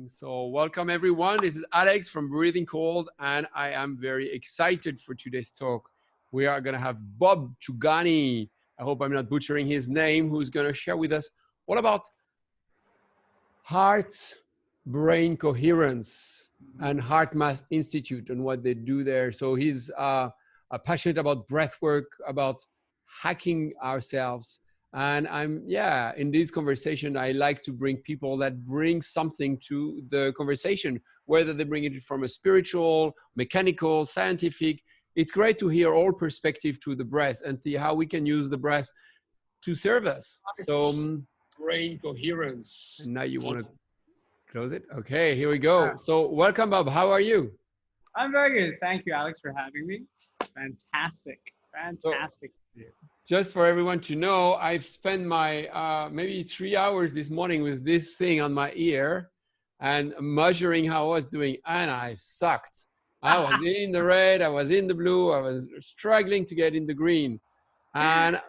So welcome everyone. This is Alex from Breathing Cold, and I am very excited for today's talk. We are going to have Bob Chugani. I hope I'm not butchering his name, who's going to share with us all about heart-brain coherence and HeartMath Institute and what they do there. So he's passionate about breath work, about hacking ourselves. And in this conversation, I like to bring people that bring something to the conversation, whether they bring it from a spiritual, mechanical, scientific. It's great to hear all perspective to the breath and see how we can use the breath to serve us. So brain coherence. and now you want to close it? Okay, here we go. So welcome, Bob. How are you? I'm very good. Thank you, Alex, for having me. Fantastic. Fantastic. So, just for everyone to know, I've spent my maybe 3 hours this morning with this thing on my ear and measuring how I was doing, and I sucked. I was in the red, I was in the blue, I was struggling to get in the green. And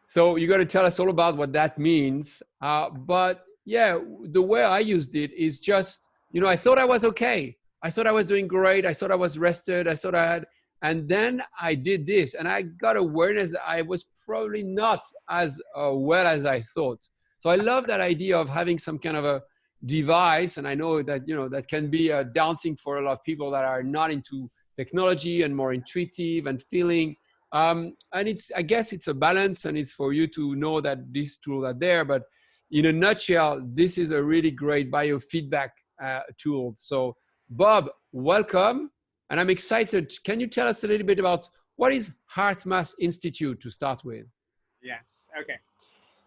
so you got to tell us all about what that means. But yeah, the way I used it is just, I thought I was okay. I thought I was doing great. I thought I was rested. I thought I had, and then I did this and I got awareness that I was probably not as well as I thought. So I love that idea of having some kind of a device. And I know that, that can be daunting for a lot of people that are not into technology and more intuitive and feeling. And I guess it's a balance, and it's for you to know that these tools are there. But in a nutshell, this is a really great biofeedback tool. So Bob, welcome. And I'm excited. Can you tell us a little bit about what is HeartMath Institute to start with? Yes. Okay.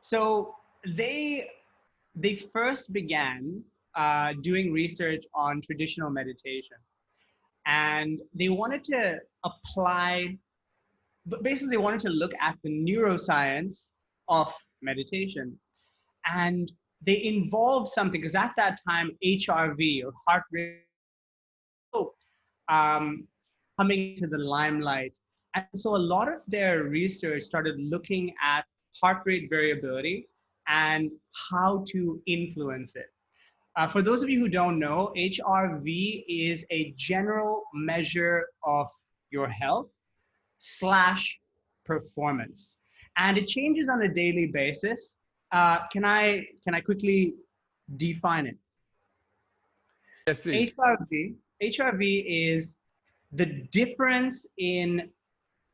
So they first began doing research on traditional meditation, and they wanted to apply. But basically, they wanted to look at the neuroscience of meditation, and they involved something, because at that time, HRV, or heart rate, coming to the limelight. And so a lot of their research started looking at heart rate variability and how to influence it. For those of you who don't know, HRV is a general measure of your health / performance, and it changes on a daily basis. Can I quickly define it? Yes, please. HRV is the difference in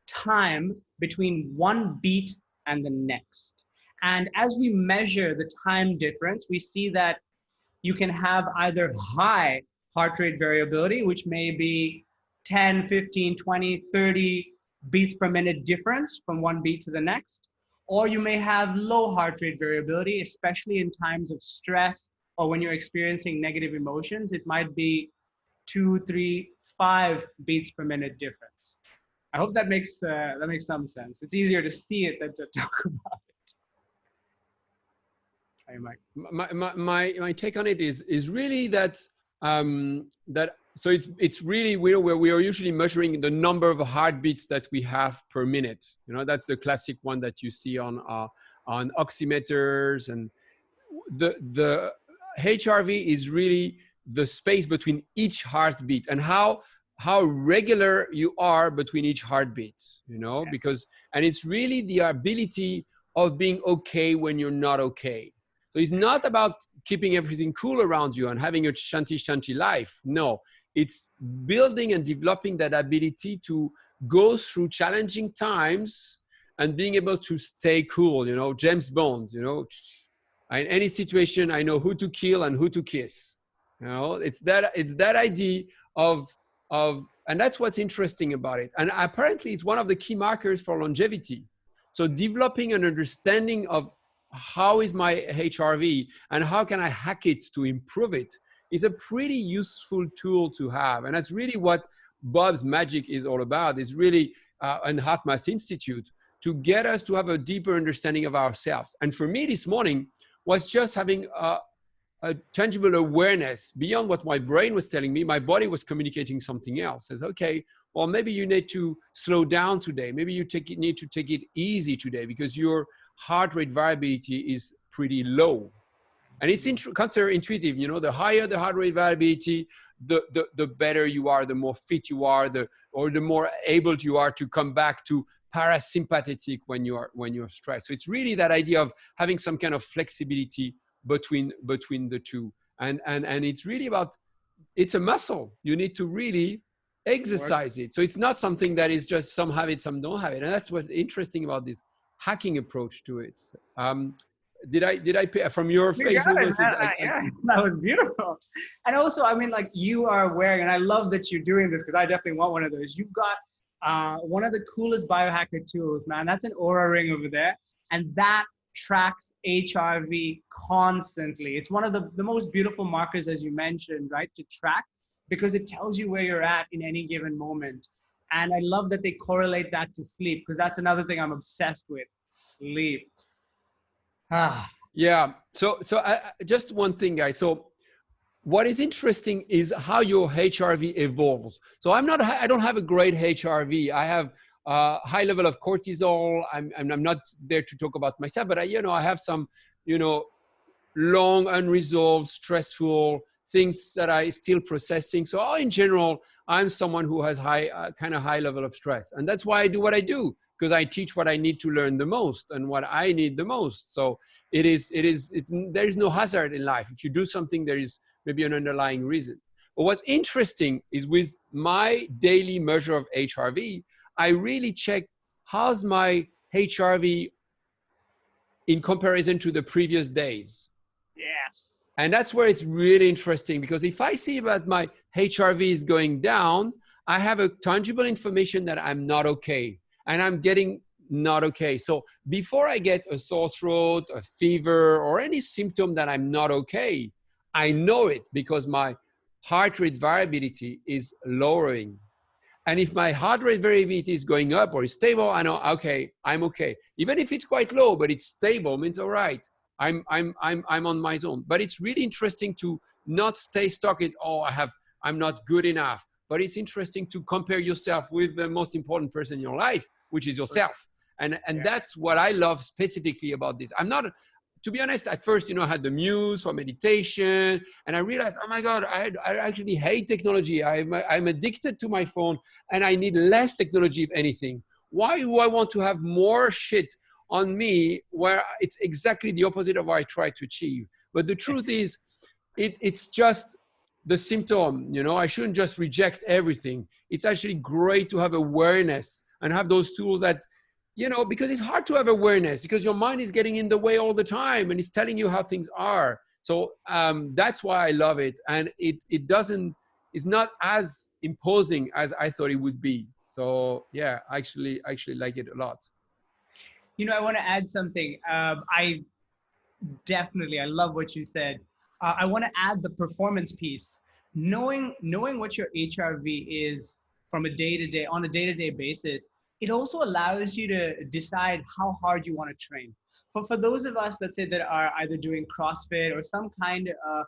time between one beat and the next. And as we measure the time difference, we see that you can have either high heart rate variability, which may be 10, 15, 20, 30 beats per minute difference from one beat to the next. Or you may have low heart rate variability, especially in times of stress or when you're experiencing negative emotions. It might be 2, 3, 5 beats per minute difference. I hope that makes some sense. It's easier to see it than to talk about it. Hey, Mike. My take on it is really that so it's really where we are usually measuring the number of heartbeats that we have per minute. That's the classic one that you see on oximeters, and the HRV is really the space between each heartbeat and how regular you are between each heartbeat. Because it's really the ability of being okay when you're not okay. So it's not about keeping everything cool around you and having a shanty life. No, it's building and developing that ability to go through challenging times and being able to stay cool. James Bond, in any situation, I know who to kill and who to kiss. It's that idea of, and that's what's interesting about it. And apparently it's one of the key markers for longevity. So developing an understanding of how is my HRV and how can I hack it to improve it is a pretty useful tool to have. And that's really what Bob's magic is all about. It's really an HeartMath Institute to get us to have a deeper understanding of ourselves. And for me this morning was just having a tangible awareness beyond what my brain was telling me. My body was communicating something else. Says, okay, well, maybe you need to slow down today. Maybe you need to take it easy today because your heart rate variability is pretty low. And it's counterintuitive, you know, the higher the heart rate variability, the better you are, the more fit you are, the more able you are to come back to parasympathetic when you're stressed. So it's really that idea of having some kind of flexibility between the two. And it's really about, it's a muscle. You need to really exercise it. So it's not something that is just some have it, some don't have it. And that's what's interesting about this hacking approach to it. Did I pay from your You Facebook got it, message? man. Yeah, that was beautiful. And also, I mean, like you are wearing, and I love that you're doing this because I definitely want one of those. You've got one of the coolest biohacker tools, man. That's an Aura ring over there. And that tracks HRV constantly. It's one of the most beautiful markers, as you mentioned, right, to track, because it tells you where you're at in any given moment. And I love that they correlate that to sleep, because that's another thing I'm obsessed with, sleep. Yeah. So just one thing, guys. So what is interesting is how your HRV evolves. So I don't have a great HRV. I have a high level of cortisol. I'm not there to talk about myself, but I have some, long unresolved, stressful things that I still processing. So in general, I'm someone who has kind of high level of stress. And that's why I do what I do, because I teach what I need to learn the most and what I need the most. So there is no hazard in life. If you do something, there is maybe an underlying reason. But what's interesting is with my daily measure of HRV, I really check how's my HRV in comparison to the previous days. Yes. And that's where it's really interesting, because if I see that my HRV is going down, I have a tangible information that I'm not okay and I'm getting not okay. So before I get a sore throat, a fever, or any symptom that I'm not okay, I know it because my heart rate variability is lowering. And if my heart rate variability is going up or is stable, I know, okay, I'm okay. Even if it's quite low, but it's stable, means all right, I'm on my zone. But it's really interesting to not stay stuck in, I'm not good enough. But it's interesting to compare yourself with the most important person in your life, which is yourself. And that's what I love specifically about this. I'm not, to be honest, at first, I had the Muse for meditation, and I realized, oh my God, I actually hate technology. I'm addicted to my phone, and I need less technology, if anything. Why do I want to have more shit on me where it's exactly the opposite of what I try to achieve? But the truth is, it's just the symptom. I shouldn't just reject everything. It's actually great to have awareness and have those tools that, because it's hard to have awareness because your mind is getting in the way all the time and it's telling you how things are. So that's why I love it. And it's not as imposing as I thought it would be. So yeah, I actually like it a lot. I want to add something. I love what you said. I want to add the performance piece. Knowing what your HRV is on a day-to-day basis, it also allows you to decide how hard you want to train. For those of us, let's say, that are either doing CrossFit or some kind of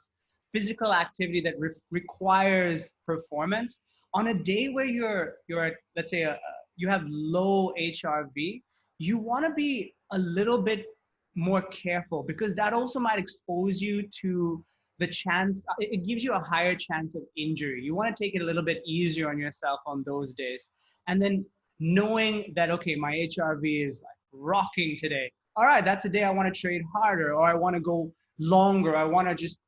physical activity that requires performance, on a day where you're at, let's say, you have low HRV, you want to be a little bit more careful, because that also might expose you to the chance, it gives you a higher chance of injury. You want to take it a little bit easier on yourself on those days. And then knowing that, okay, my HRV is like rocking today. All right, that's a day I want to train harder, or I want to go longer. I want to just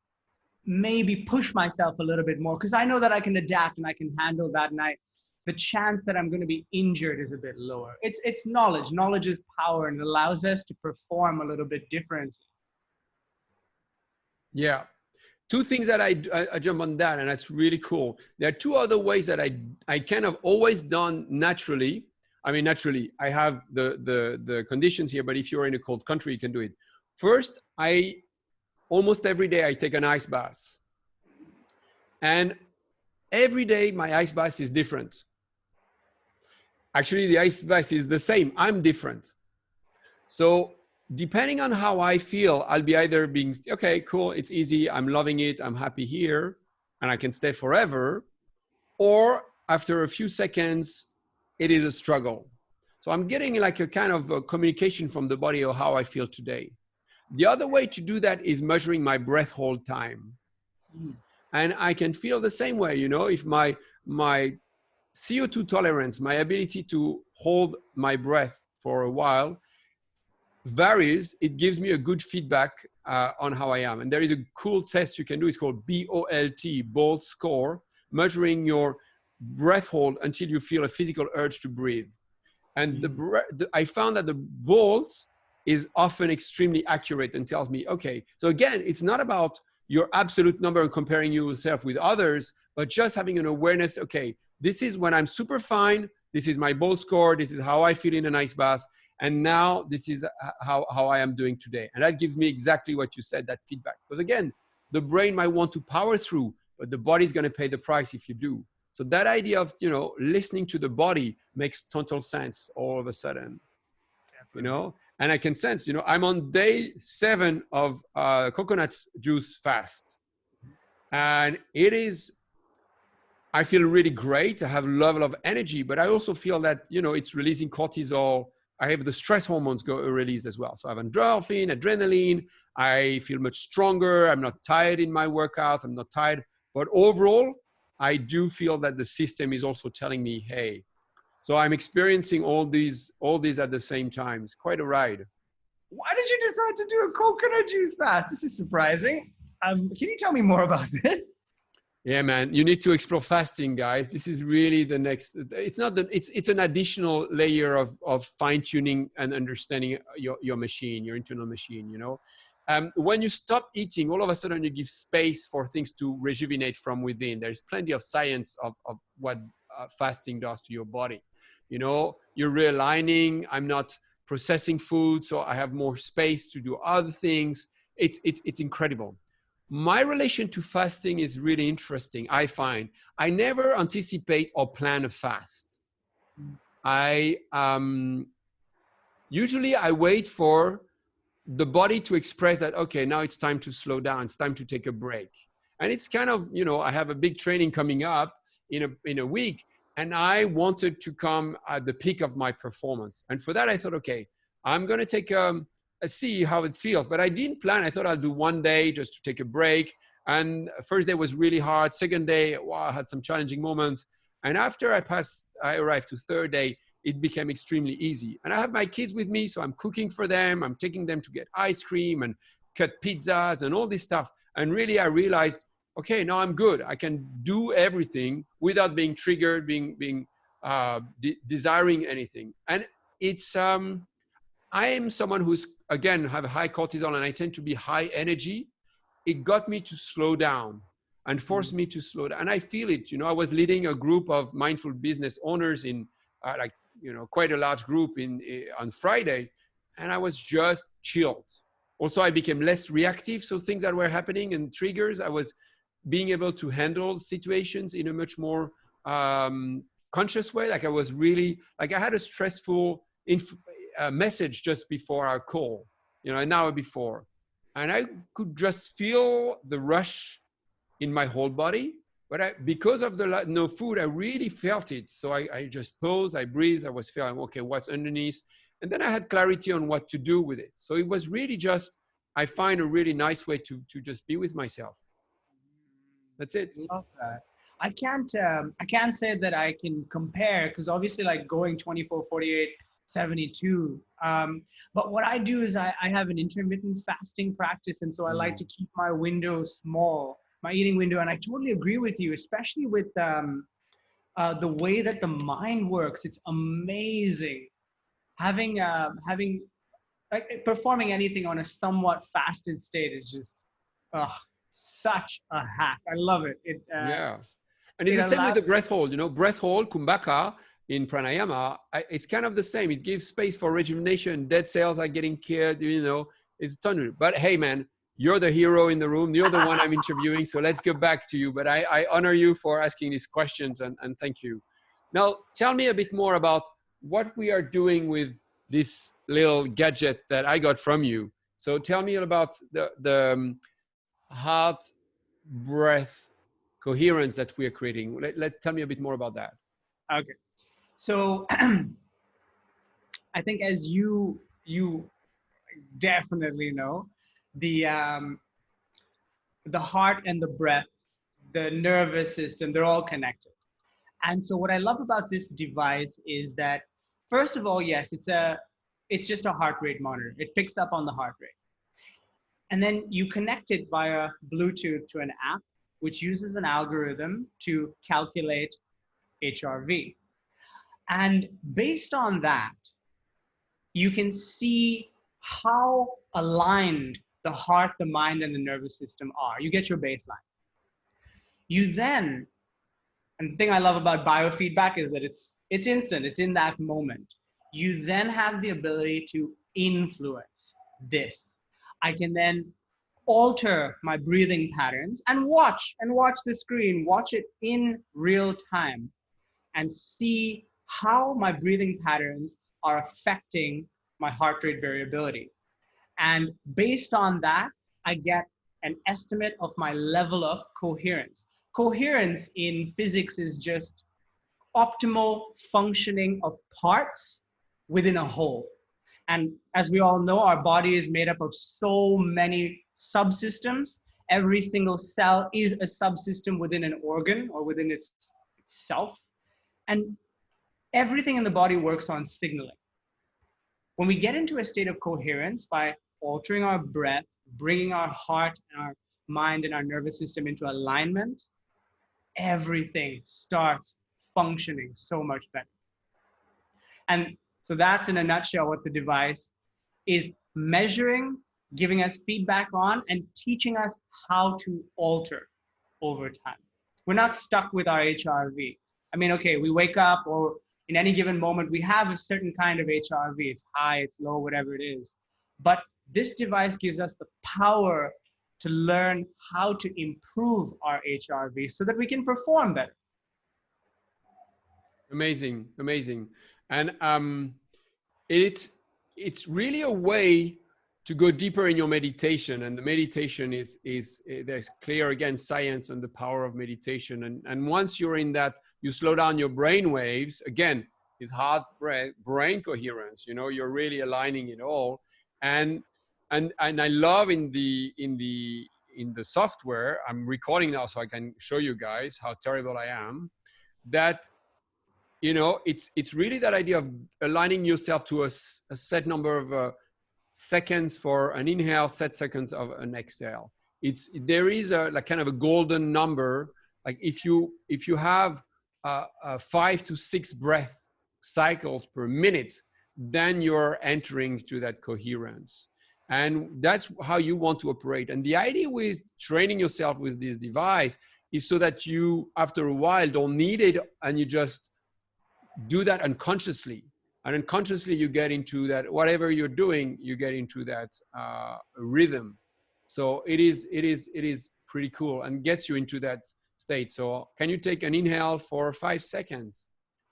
maybe push myself a little bit more, because I know that I can adapt and I can handle that night. The chance that I'm going to be injured is a bit lower. It's knowledge. Knowledge is power, and it allows us to perform a little bit differently. Yeah. Two things that I jump on that, and that's really cool. There are two other ways that I kind of always done naturally. I mean, naturally, I have the conditions here, but if you're in a cold country, you can do it. First, almost every day I take an ice bath. And every day my ice bath is different. Actually, the ice bath is the same. I'm different. So depending on how I feel, I'll be either being, okay, cool, it's easy, I'm loving it, I'm happy here, and I can stay forever. Or after a few seconds, it is a struggle. So I'm getting like a kind of a communication from the body of how I feel today. The other way to do that is measuring my breath hold time. And I can feel the same way, if my CO2 tolerance, my ability to hold my breath for a while varies, it gives me a good feedback on how I am. And there is a cool test you can do. It's called BOLT, BOLT score, measuring your breath hold until you feel a physical urge to breathe. And I found that the BOLT is often extremely accurate and tells me, okay, so again, it's not about your absolute number and comparing yourself with others, but just having an awareness, okay, this is when I'm super fine, this is my BOLT score, this is how I feel in an ice bath, and now this is how I am doing today. And that gives me exactly what you said, that feedback. Because again, the brain might want to power through, but the body's gonna pay the price if you do. So that idea of, listening to the body makes total sense all of a sudden, and I can sense, I'm on day 7 of coconut juice fast. And I feel really great. I have a level of energy, but I also feel that, it's releasing cortisol. I have the stress hormones released as well. So I have endorphin, adrenaline. I feel much stronger. I'm not tired in my workouts. I'm not tired. But overall, I do feel that the system is also telling me, hey, so I'm experiencing all these at the same time. It's quite a ride. Why did you decide to do a coconut juice fast? This is surprising. Can you tell me more about this? Yeah, man, you need to explore fasting, guys. This is really the next, it's an additional layer of fine tuning and understanding your machine, your internal machine, when you stop eating, all of a sudden you give space for things to rejuvenate from within. There's plenty of science of what fasting does to your body. You're realigning. I'm not processing food, so I have more space to do other things. It's incredible. My relation to fasting is really interesting. I find I never anticipate or plan a fast. Usually I wait for the body to express that, okay, now it's time to slow down. It's time to take a break. And it's kind of, I have a big training coming up in a week, and I wanted to come at the peak of my performance. And for that, I thought, okay, I'm going to take see how it feels. But I didn't plan. I thought I'll do one day just to take a break. And first day was really hard. Second day, wow, I had some challenging moments. And after I arrived to third day, it became extremely easy. And I have my kids with me, so I'm cooking for them. I'm taking them to get ice cream and cut pizzas and all this stuff. And really, I realized, okay, now I'm good. I can do everything without being triggered, desiring anything. And it's, I am someone who's, again, have high cortisol, and I tend to be high energy. It got me to slow down and forced me to slow down. And I feel it. I was leading a group of mindful business owners in quite a large group on Friday, and I was just chilled. Also, I became less reactive. So things that were happening and triggers, I was being able to handle situations in a much more conscious way. Like I was really, like I had a stressful message just before our call, an hour before. And I could just feel the rush in my whole body. But because of the no food, I really felt it. So I just paused, I breathed, I was feeling, okay, what's underneath? And then I had clarity on what to do with it. So it was really just, I find a really nice way to just be with myself. That's it. Love that. I can't say that I can compare, because obviously like going 24, 48, 72. But what I do is I have an intermittent fasting practice. And so I like to keep my window small, my eating window. And I totally agree with you, especially with the way that the mind works. It's amazing. Having like performing anything on a somewhat fasted state is just such a hack. I love it. Yeah. And it's the same with the breath hold, breath hold, kumbhaka in pranayama, it's kind of the same. It gives space for rejuvenation. Dead cells are getting killed, it's a ton of it. But hey, man, you're the hero in the room. You're the one I'm interviewing. So let's go back to you. But I honor you for asking these questions, and thank you. Now, tell me a bit more about what we are doing with this little gadget that I got from you. So tell me about the heart breath coherence that we are creating. Tell me a bit more about that. Okay. So I think, as you definitely know, the um, the heart and the breath, the nervous system, they're all connected. And so what I love about this device is that, first of all, yes, it's just a heart rate monitor. It picks up on the heart rate. And then you connect it via Bluetooth to an app, which uses an algorithm to calculate HRV. And based on that, you can see how aligned the heart, the mind, and the nervous system are. You get your baseline. You then, and the thing I love about biofeedback is that it's instant, it's in that moment. You then have the ability to influence this. I can then alter my breathing patterns and watch the screen, watch it in real time, and see how my breathing patterns are affecting my heart rate variability. And based on that, I get an estimate of my level of coherence. Coherence in physics is just optimal functioning of parts within a whole. And as we all know, our body is made up of so many subsystems. Every single cell is a subsystem within an organ or within itself. And everything in the body works on signaling. When we get into a state of coherence by altering our breath, bringing our heart and our mind and our nervous system into alignment, everything starts functioning so much better. And so that's in a nutshell what the device is measuring, giving us feedback on, and teaching us how to alter over time. We're not stuck with our HRV. I mean, okay, we wake up, or in any given moment, we have a certain kind of HRV. It's high, it's low, whatever it is. But this device gives us the power to learn how to improve our HRV so that we can perform better. Amazing, amazing. And it's really a way to go deeper in your meditation. And the meditation is there's clear, again, science and the power of meditation. And once you're in that, you slow down your brain waves. Again, it's heart, brain coherence. You know, you're really aligning it all. And I love in the software, I'm recording now so I can show you guys how terrible I am, that, you know, it's really that idea of aligning yourself to a set number of seconds for an inhale, set seconds of an exhale. There is a like kind of a golden number. Like if you have 5 to 6 breath cycles per minute, then you're entering to that coherence. And that's how you want to operate. And the idea with training yourself with this device is so that you, after a while, don't need it and you just do that unconsciously. And unconsciously, you get into that, whatever you're doing, you get into that rhythm. So it is pretty cool and gets you into that state. So can you take an inhale for 5 seconds?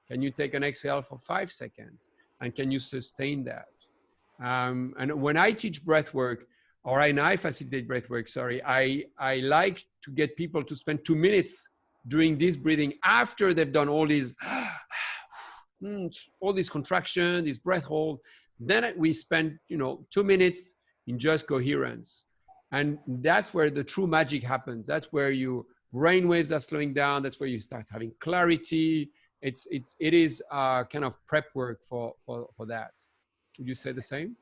Can you take an exhale for 5 seconds? And can you sustain that? And when I teach breath work, or I facilitate breath work, sorry, I like to get people to spend 2 minutes doing this breathing after they've done all these contraction, this breath hold. Then we spend 2 minutes in just coherence. And that's where the true magic happens. That's where your brain waves are slowing down. That's where you start having clarity. It is kind of prep work for that. Would you say the same?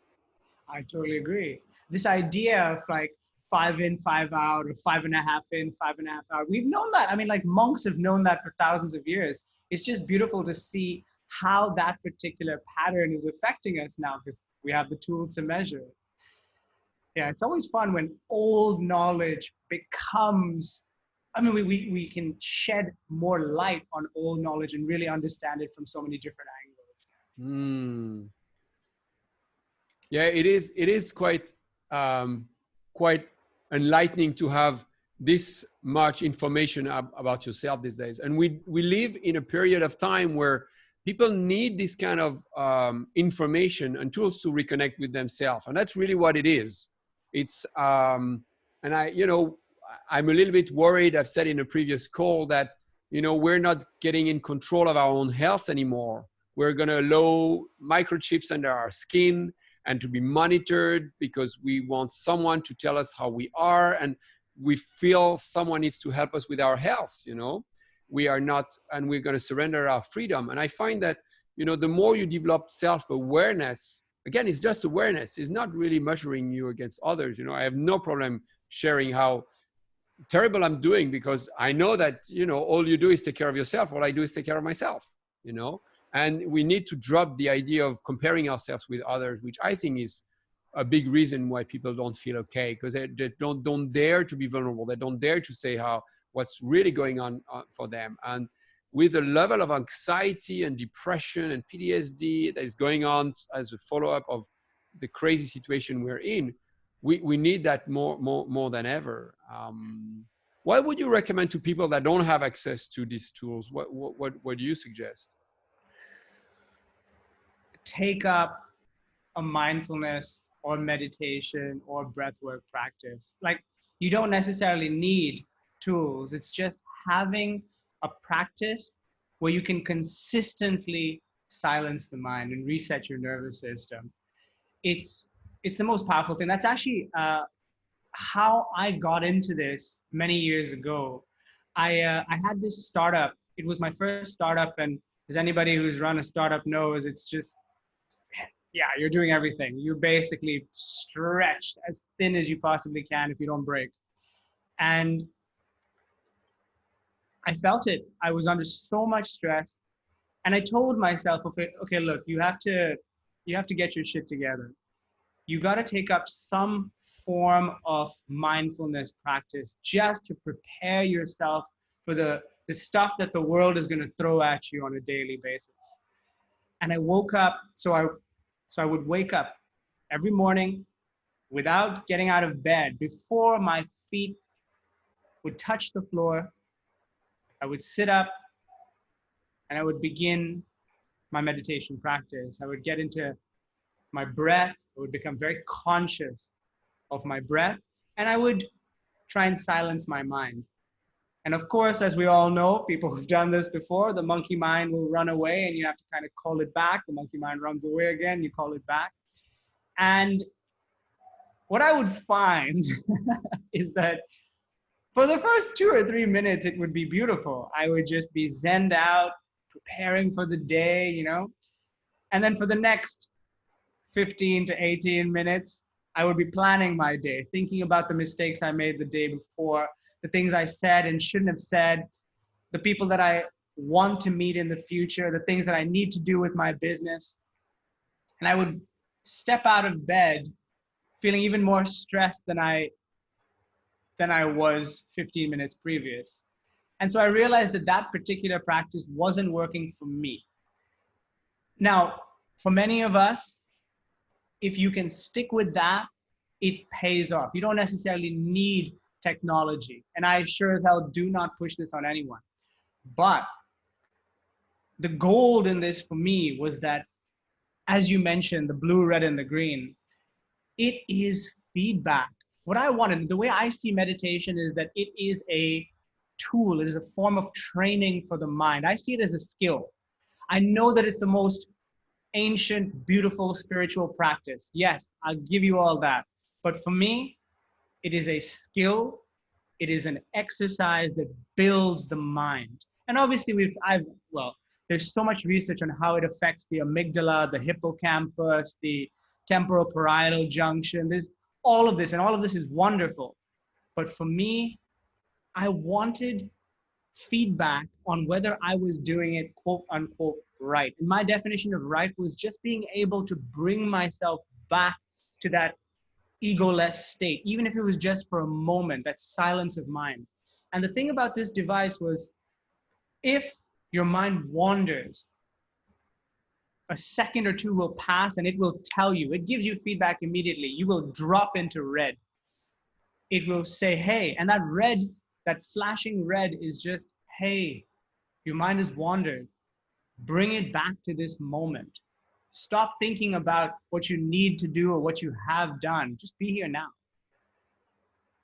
I totally agree. This idea of like 5 in, 5 out, or 5.5 in, 5.5 out. We've known that. I mean, like monks have known that for thousands of years. It's just beautiful to see how that particular pattern is affecting us now because we have the tools to measure it. Yeah, it's always fun when old knowledge becomes, I mean, we can shed more light on old knowledge and really understand it from so many different angles. Yeah, it is quite enlightening to have this much information about yourself these days. And we live in a period of time where people need this kind of information and tools to reconnect with themselves. And that's really what it is. It's, and I'm a little bit worried. I've said in a previous call that, we're not getting in control of our own health anymore. We're going to allow microchips under our skin. and to be monitored because we want someone to tell us how we are, and we feel someone needs to help us with our health. We are not, and we're going to surrender our freedom. And I find that, the more you develop self-awareness, again, it's just awareness. It's not really measuring you against others. I have no problem sharing how terrible I'm doing, because I know that, all you do is take care of yourself. All I do is take care of myself, and we need to drop the idea of comparing ourselves with others, which I think is a big reason why people don't feel okay, because they don't dare to be vulnerable. They don't dare to say what's really going on for them. And with the level of anxiety and depression and PTSD that is going on as a follow-up of the crazy situation we're in, we need that more than ever. What would you recommend to people that don't have access to these tools? What do you suggest? Take up a mindfulness or meditation or breathwork practice. Like, you don't necessarily need tools. It's just having a practice where you can consistently silence the mind and reset your nervous system. It's the most powerful thing. That's actually how I got into this many years ago. I had this startup. It was my first startup, and as anybody who's run a startup knows, it's just, yeah, you're doing everything. You're basically stretched as thin as you possibly can if you don't break. And I felt it. I was under so much stress, and I told myself, okay, look, you have to get your shit together. You got to take up some form of mindfulness practice just to prepare yourself for the stuff that the world is going to throw at you on a daily basis. And I woke up, so I would wake up every morning without getting out of bed. Before my feet would touch the floor, I would sit up and I would begin my meditation practice. I would get into my breath. I would become very conscious of my breath, and I would try and silence my mind. And of course, as we all know, people who've done this before, the monkey mind will run away and you have to kind of call it back. The monkey mind runs away again, you call it back. And what I would find is that for the first 2 or 3 minutes, it would be beautiful. I would just be zenned out, preparing for the day, And then for the next 15 to 18 minutes, I would be planning my day, thinking about the mistakes I made the day before, the things I said and shouldn't have said, the people that I want to meet in the future, the things that I need to do with my business. And I would step out of bed feeling even more stressed than I was 15 minutes previous. And so I realized that that particular practice wasn't working for me. Now, for many of us, if you can stick with that, it pays off. You don't necessarily need technology. And I sure as hell do not push this on anyone. But the gold in this for me was that, as you mentioned, the blue, red, and the green, it is feedback. What I wanted, the way I see meditation is that it is a tool. It is a form of training for the mind. I see it as a skill. I know that it's the most ancient, beautiful spiritual practice. Yes, I'll give you all that. But for me, it is a skill. It is an exercise that builds the mind. And obviously, there's so much research on how it affects the amygdala, the hippocampus, the temporal parietal junction. There's all of this, and all of this is wonderful. But for me, I wanted feedback on whether I was doing it, quote unquote, right. And my definition of right was just being able to bring myself back to that egoless state, even if it was just for a moment, that silence of mind. And the thing about this device was, if your mind wanders, a second or two will pass and it will tell you, it gives you feedback immediately. You will drop into red. It will say, hey, and that red, that flashing red is just, hey, your mind has wandered. Bring it back to this moment. Stop thinking about what you need to do or what you have done. Just be here now.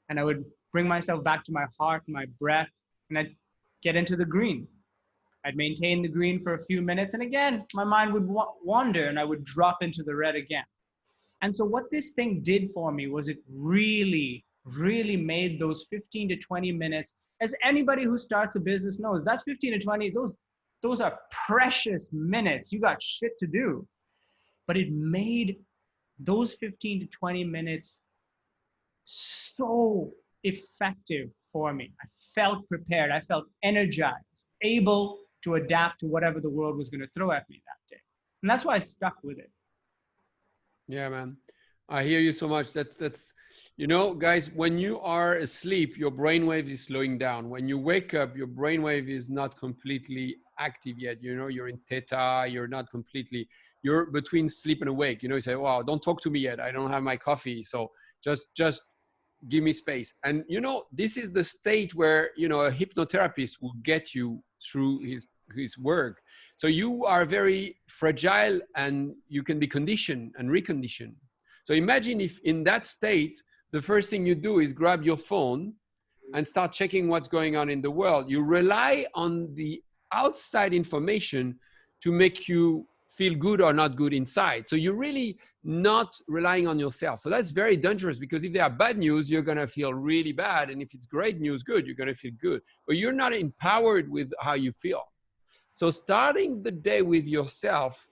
And I would bring myself back to my heart, my breath, and I'd get into the green. I'd maintain the green for a few minutes, and again, my mind would wander and I would drop into the red again. And so what this thing did for me was it really, really made those 15 to 20 minutes, as anybody who starts a business knows, that's 15 to 20, those are precious minutes. You got shit to do. But it made those 15 to 20 minutes so effective for me. I felt prepared. I felt energized, able to adapt to whatever the world was going to throw at me that day. And that's why I stuck with it. Yeah, man. I hear you so much. That's, you know, guys, when you are asleep, your brainwave is slowing down. When you wake up, your brainwave is not completely active yet. You know, you're in theta, you're not completely, you're between sleep and awake. You know, you say, wow, don't talk to me yet. I don't have my coffee. So just give me space. And, you know, this is the state where, you know, a hypnotherapist will get you through his work. So you are very fragile and you can be conditioned and reconditioned. So imagine if in that state, the first thing you do is grab your phone and start checking what's going on in the world. You rely on the outside information to make you feel good or not good inside. So you're really not relying on yourself. So that's very dangerous, because if there are bad news, you're going to feel really bad. And if it's great news, good, you're going to feel good. But you're not empowered with how you feel. So starting the day with yourself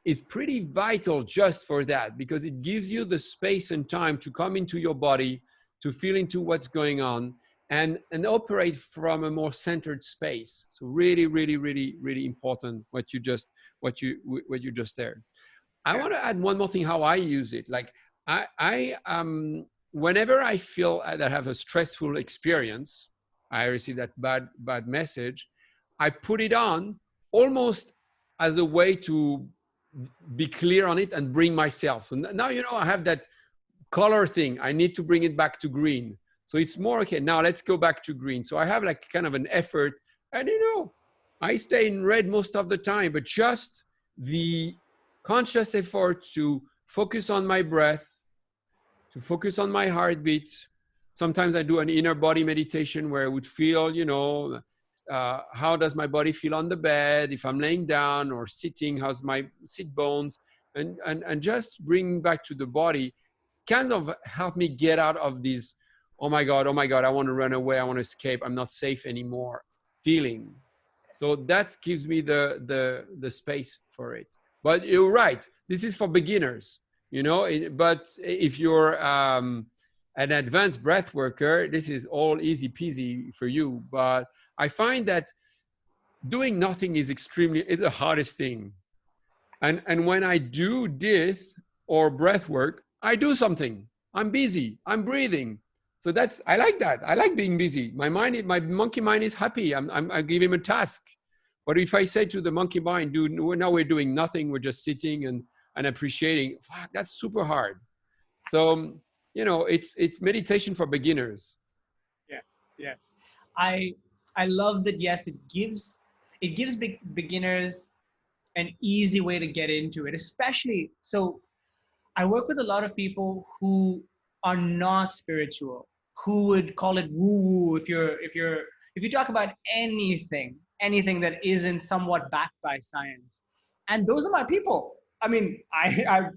is pretty vital just for that, because it gives you the space and time to come into your body, to feel into what's going on, and operate from a more centered space. So really, really, really, really important what you just said. I want to add one more thing, how I use it. Like whenever I feel that I have a stressful experience, I receive that bad message, I put it on almost as a way to be clear on it and bring myself. So now, you know, I have that color thing. I need to bring it back to green. So it's more, okay, now let's go back to green. So I have like kind of an effort, and, you know, I stay in red most of the time, but just the conscious effort to focus on my breath, to focus on my heartbeat. Sometimes I do an inner body meditation where I would feel, you know, how does my body feel on the bed? If I'm laying down or sitting, how's my sit bones? And just bring back to the body kind of help me get out of this, oh my God, I want to run away, I want to escape, I'm not safe anymore feeling. So that gives me the space for it. But you're right, this is for beginners, you know, but if you're an advanced breath worker, this is all easy peasy for you. But I find that doing nothing is it's the hardest thing. And when I do this or breath work, I do something. I'm busy, I'm breathing. So I like that. I like being busy. My monkey mind is happy. I give him a task. But if I say to the monkey mind, dude, now we're doing nothing, we're just sitting and appreciating, fuck, that's super hard. So, you know, it's meditation for beginners. Yes. I love that. Yes, it gives beginners an easy way to get into it, especially. So I work with a lot of people who are not spiritual, who would call it woo-woo if you talk about anything that isn't somewhat backed by science. And those are my people. I mean, I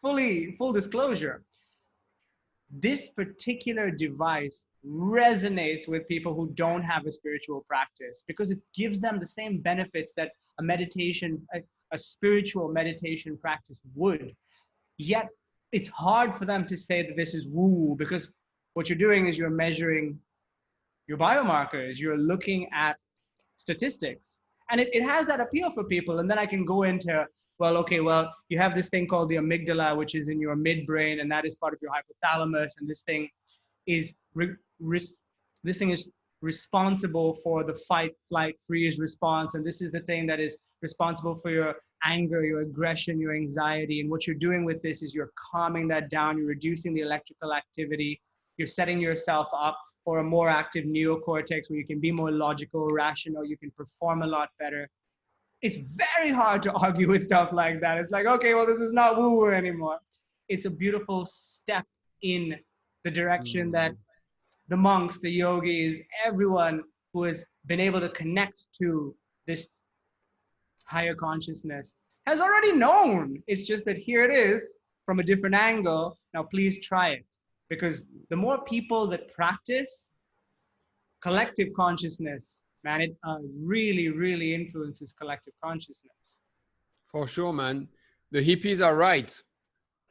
full disclosure, this particular device resonates with people who don't have a spiritual practice, because it gives them the same benefits that a spiritual meditation practice would. Yet it's hard for them to say that this is woo, because what you're doing is you're measuring your biomarkers, you're looking at statistics, and it has that appeal for people. And then I can go into, well, okay, well, you have this thing called the amygdala, which is in your midbrain, and that is part of your hypothalamus, and this thing is responsible for the fight, flight, freeze response, and this is the thing that is responsible for your anger, your aggression, your anxiety. And what you're doing with this is you're calming that down, you're reducing the electrical activity, you're setting yourself up for a more active neocortex where you can be more logical, rational, you can perform a lot better. It's very hard to argue with stuff like that. It's like, okay, well, this is not woo-woo anymore. It's a beautiful step in the direction that the monks, the yogis, everyone who has been able to connect to this higher consciousness has already known. It's just that here it is from a different angle. Now, please try it, because the more people that practice collective consciousness, man, it really, really influences collective consciousness. For sure, man. The hippies are right.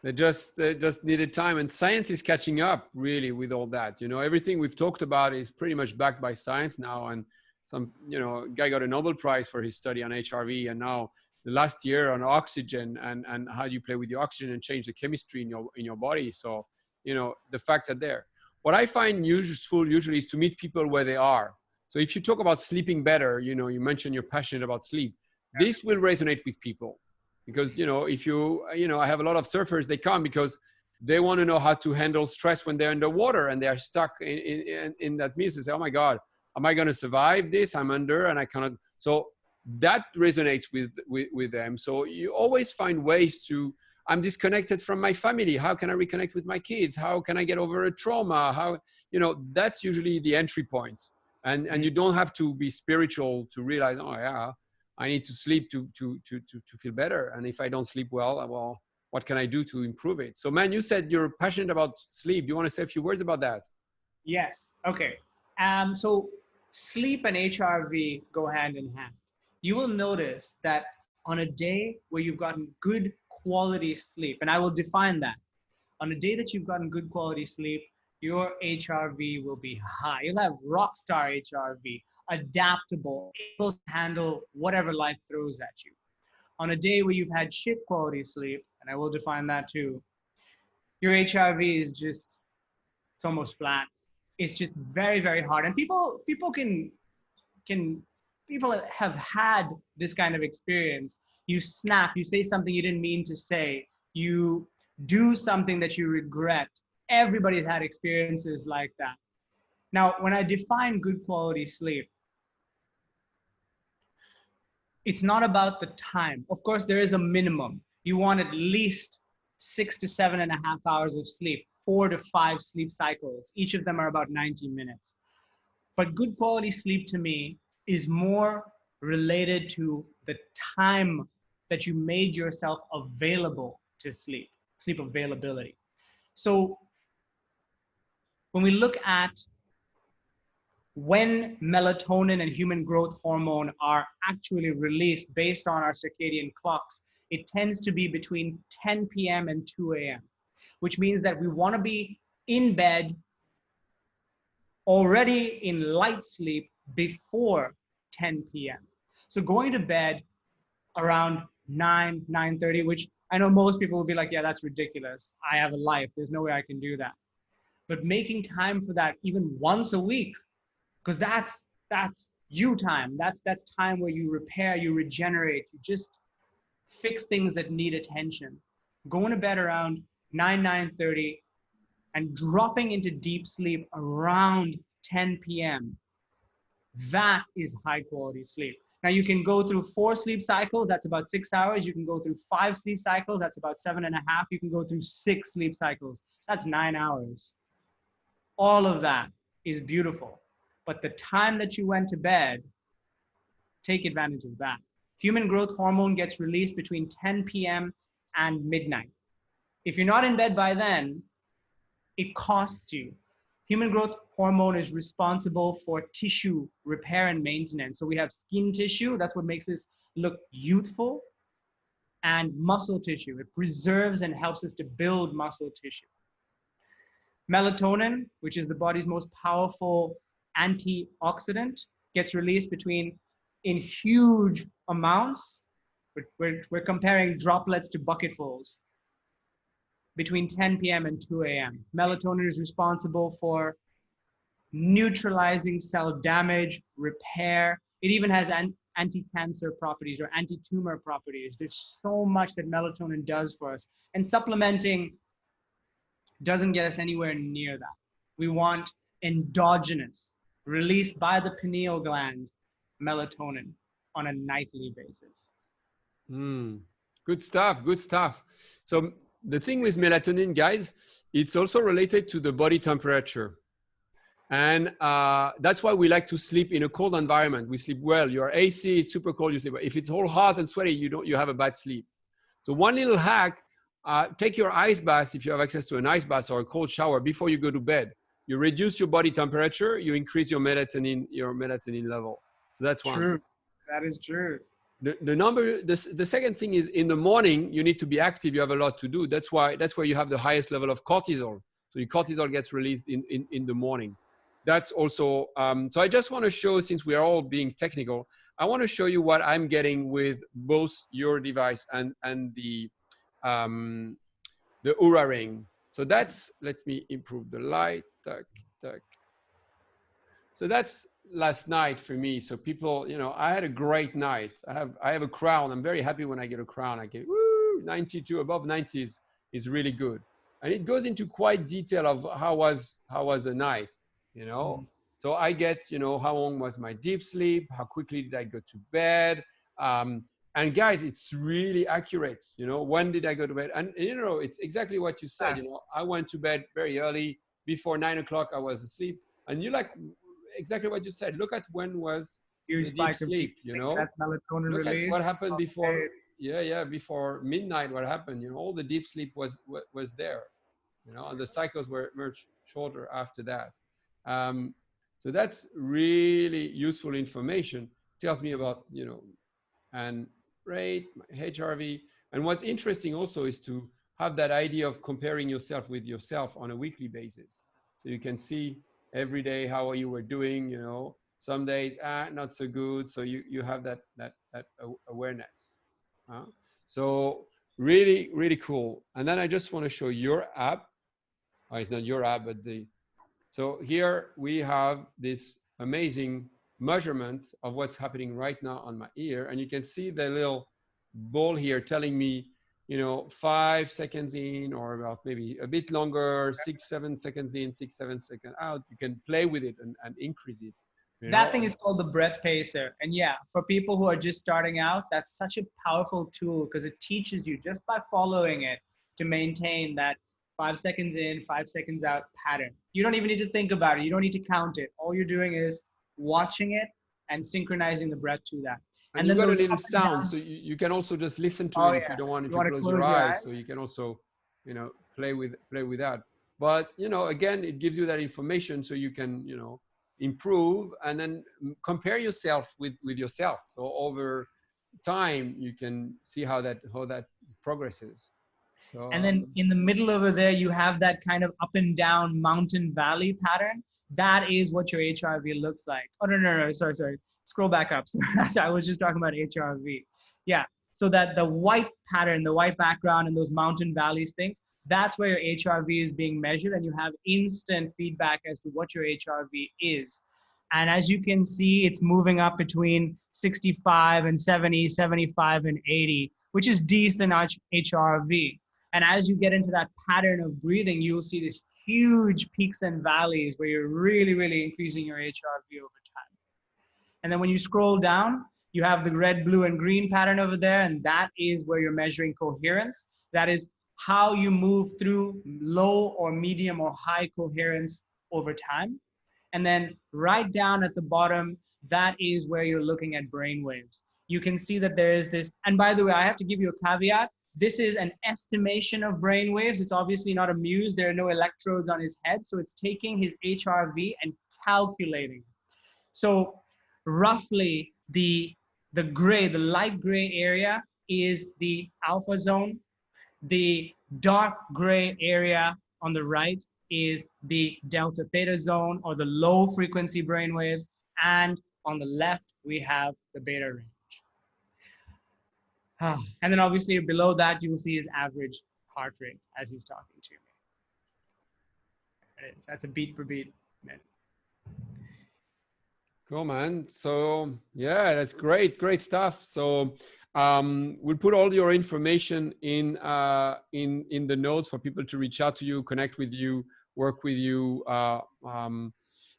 They just needed time, and science is catching up really with all that. You know, everything we've talked about is pretty much backed by science now. And some, you know, guy got a Nobel Prize for his study on HRV, and now the last year on oxygen and how you play with the oxygen and change the chemistry in your body. So, you know, the facts are there. What I find useful usually is to meet people where they are. So if you talk about sleeping better, you know, you mentioned you're passionate about sleep. This will resonate with people. Because, you know, if you know, I have a lot of surfers, they come because they want to know how to handle stress when they're underwater and they're stuck in that mist. They say, oh my God, am I going to survive this? I'm under and I cannot. So that resonates with them. So you always find ways to, I'm disconnected from my family. How can I reconnect with my kids? How can I get over a trauma? How, you know, that's usually the entry point. And you don't have to be spiritual to realize, oh yeah, I need to sleep to feel better. And if I don't sleep well, what can I do to improve it? So, man, you said you're passionate about sleep. Do you want to say a few words about that? Yes. Okay. So sleep and HRV go hand in hand. You will notice that on a day where you've gotten good quality sleep, and I will define that, on a day that you've gotten good quality sleep, your HRV will be high. You'll have rock star HRV, adaptable, able to handle whatever life throws at you. On a day where you've had shit quality sleep, and I will define that too, your HRV is just, it's almost flat. It's just very, very hard. And people have had this kind of experience. You snap, you say something you didn't mean to say, you do something that you regret. Everybody's had experiences like that. Now, when I define good quality sleep, it's not about the time. Of course, there is a minimum. You want at least 6 to 7.5 hours of sleep, 4 to 5 sleep cycles. Each of them are about 90 minutes. But good quality sleep to me is more related to the time that you made yourself available to sleep availability. So when we look at when melatonin and human growth hormone are actually released based on our circadian clocks, it tends to be between 10 p.m. and 2 a.m., which means that we want to be in bed already in light sleep before 10 p.m. So going to bed around 9:30, which I know most people will be like, yeah, that's ridiculous. I have a life. There's no way I can do that. But making time for that even once a week, because that's you time. That's time where you repair, you regenerate, you just fix things that need attention. Going to bed around 9:30 and dropping into deep sleep around 10 p.m. That is high quality sleep. Now you can go through 4 sleep cycles, that's about 6 hours. You can go through 5 sleep cycles, that's about 7.5. You can go through 6 sleep cycles, that's 9 hours. All of that is beautiful. But the time that you went to bed, take advantage of that. Human growth hormone gets released between 10 p.m. and midnight. If you're not in bed by then, it costs you. Human growth hormone is responsible for tissue repair and maintenance. So we have skin tissue, that's what makes us look youthful, and muscle tissue. It preserves and helps us to build muscle tissue. Melatonin, which is the body's most powerful antioxidant, gets released in huge amounts. We're comparing droplets to bucketfuls between 10 p.m. and 2 a.m. Melatonin is responsible for neutralizing cell damage, repair. It even has anti-cancer properties or anti-tumor properties. There's so much that melatonin does for us. And supplementing doesn't get us anywhere near that. We want endogenous, released by the pineal gland, melatonin on a nightly basis. Good stuff, good stuff. So the thing with melatonin, guys, it's also related to the body temperature. And that's why we like to sleep in a cold environment. We sleep well. Your AC, it's super cold, you sleep well. If it's all hot and sweaty, you have a bad sleep. So one little hack, take your ice bath if you have access to an ice bath or a cold shower before you go to bed. You reduce your body temperature, you increase your melatonin level. So that's one. True. That is true. The second thing is, in the morning you need to be active. You have a lot to do. That's where you have the highest level of cortisol. So your cortisol gets released in the morning. That's also so I just want to show, since we are all being technical, I want to show you what I'm getting with both your device and the Oura Ring. So that's, let me improve the light. Tuck, tuck. So that's last night for me. So people, I had a great night. I have a crown. I'm very happy when I get a crown. I get 92, above 90s is really good. And it goes into quite detail of how was the night, So I get, how long was my deep sleep? How quickly did I go to bed? And guys, it's really accurate. When did I go to bed? And it's exactly what you said. I went to bed very early. Before 9 o'clock, I was asleep. And you exactly what you said. Look at when was the deep sleep. That's melatonin Look release. at what happened before. Yeah, before midnight. What happened? All the deep sleep was there. And the cycles were much shorter after that. So that's really useful information. Tells me about and rate, HRV. And what's interesting also is to have that idea of comparing yourself with yourself on a weekly basis. So you can see every day how you were doing, some days, not so good. So you have that awareness. So really, really cool. And then I just want to show your app. Oh, it's not your app, but so here we have this amazing measurement of what's happening right now on my ear. And you can see the little ball here telling me, 5 seconds in, or about maybe a bit longer, 6, 7 seconds in, 6, 7 seconds out. You can play with it and increase it. That thing is called the breath pacer. And yeah, for people who are just starting out, that's such a powerful tool because it teaches you just by following it to maintain that 5 seconds in, 5 seconds out pattern. You don't even need to think about it. You don't need to count it. All you're doing is watching it and synchronizing the breath to that. And you've got a little sound, so you can also just listen to it if you don't want to close your eyes. So you can also, play with that. But again, it gives you that information so you can, improve and then compare yourself with yourself. So over time, you can see how that progresses. So, and then in the middle over there, you have that kind of up and down mountain valley pattern. That is what your HRV looks like. Oh, no, sorry. Scroll back up. I was just talking about HRV. Yeah, so that the white pattern, the white background and those mountain valleys things, that's where your HRV is being measured, and you have instant feedback as to what your HRV is. And as you can see, it's moving up between 65 and 70, 75 and 80, which is decent HRV. And as you get into that pattern of breathing, you'll see these huge peaks and valleys where you're really, really increasing your HRV over time. And then when you scroll down, you have the red, blue, and green pattern over there, and that is where you're measuring coherence. That is how you move through low or medium or high coherence over time. And then right down at the bottom, that is where you're looking at brain waves. You can see that there is this, and by the way, I have to give you a caveat. This is an estimation of brain waves. It's obviously not a muse. There are no electrodes on his head. So it's taking his HRV and calculating. So roughly the light gray area is the alpha zone. The dark gray area on the right is the delta theta zone, or the low frequency brain waves. And on the left, we have the beta range. And then obviously below that, you will see his average heart rate as he's talking to me. There it is. That's a beat per beat minute. Cool, man. So yeah, that's great stuff. So we'll put all your information in the notes for people to reach out to you, connect with you, work with you.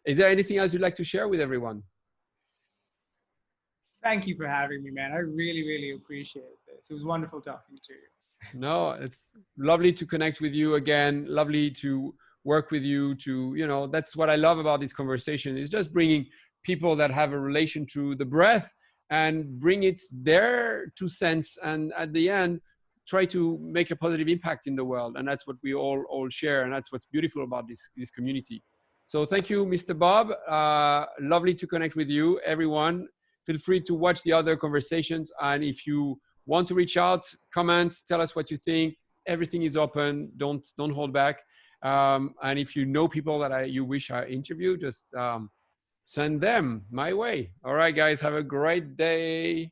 Is there anything else you'd like to share with everyone? Thank you for having me, man. I really, really appreciate this. It was wonderful talking to you. No, it's lovely to connect with you again. Lovely to work with you. That's what I love about this conversation, is just bringing people that have a relation to the breath and bring it their 2 cents. And at the end, try to make a positive impact in the world. And that's what we all share. And that's what's beautiful about this community. So thank you, Mr. Bob. Lovely to connect with you, everyone. Feel free to watch the other conversations. And if you want to reach out, comment, tell us what you think. Everything is open. Don't hold back. And if you know people that you wish I interview, just send them my way. All right, guys, have a great day.